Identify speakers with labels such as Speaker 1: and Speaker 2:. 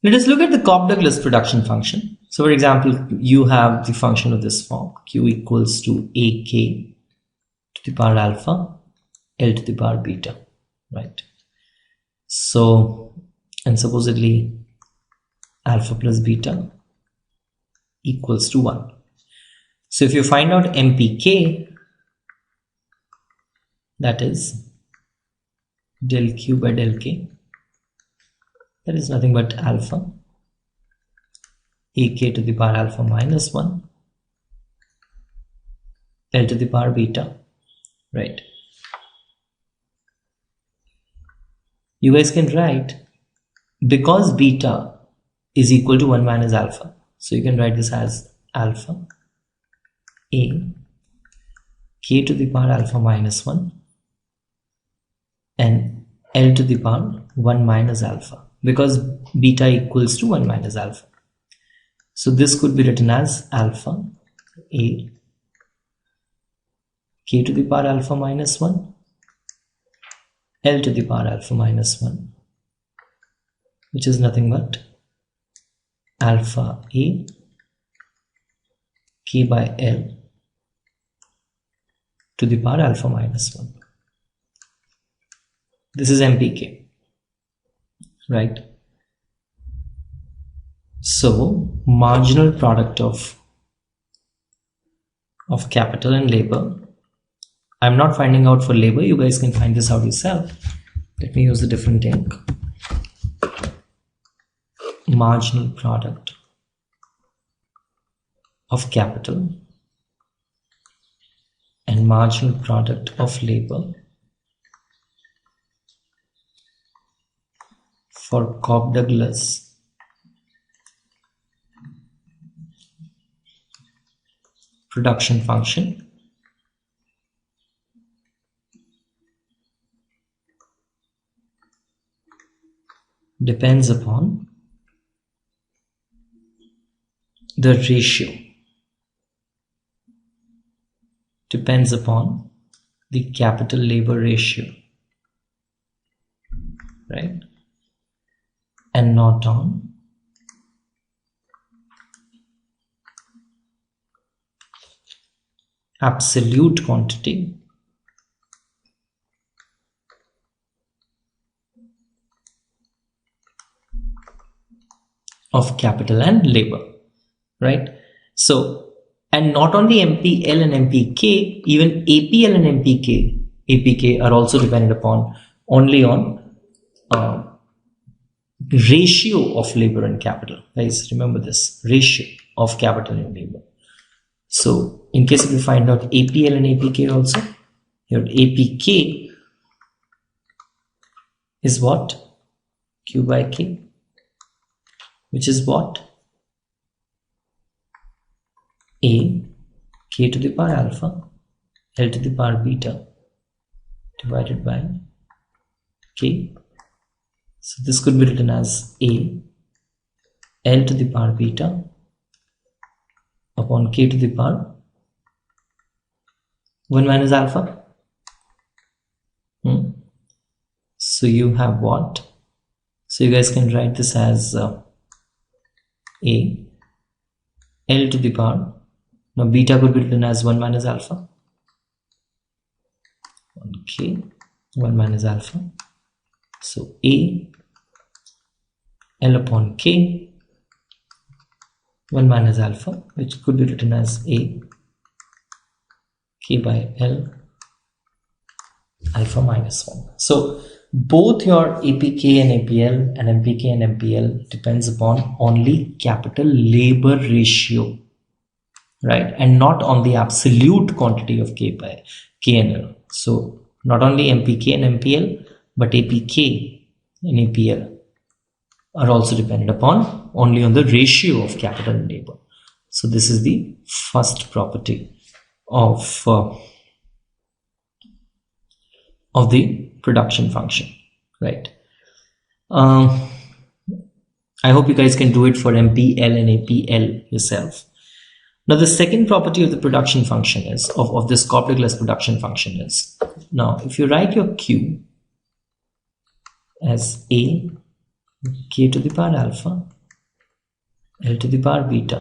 Speaker 1: Let us look at the Cobb Douglas production function. So for example, you have the function of this form, q equals to ak to the power alpha L to the power beta, right? So, and supposedly alpha plus beta equals to 1. So if you find out MPK, that is del q by del k, that is nothing but alpha ak to the power alpha minus 1 L to the power beta, right? You guys can write, because beta is equal to 1 minus alpha, so you can write this as alpha a k to the power alpha minus 1 and L to the power 1 minus alpha, because beta equals to 1 minus alpha. So this could be written as alpha a k to the power alpha minus 1 L to the power alpha minus 1, which is nothing but alpha a k by L to the power alpha minus 1. This is MPK, right? So marginal product of capital and labor. I'm not finding out for labor, you guys can find this out yourself. Let me use a different ink. Marginal product of capital and marginal product of labor for Cobb Douglas production function depends upon the ratio, depends upon the capital labor ratio, right? And not on absolute quantity of capital and labor, right? So, and not only MPL and MPK, even APL and APK are also dependent upon only on ratio of labor and capital. Guys, remember this, ratio of capital and labor. So in case if you find out APL and APK also, your APK is what? Q by K, which is what? A k to the power alpha L to the power beta divided by K. So this could be written as A L to the power beta upon K to the power 1 minus alpha. So you have what? So you guys can write this as A L to the power, now beta could be written as 1 minus alpha, 1k 1 minus alpha. So A L upon K 1 minus alpha, which could be written as A K by L alpha minus 1. So both your APK and APL and MPK and MPL depends upon only capital labor ratio, right? And not on the absolute quantity of K by K and L. So not only MPK and MPL, but APK and APL are also dependent upon only on the ratio of capital and labor. So this is the first property of the production function, right? I hope you guys can do it for MPL and APL yourself. Now the second property of the production function is of this Cobb Douglas production function is, now if you write your Q as A k to the power alpha L to the power beta.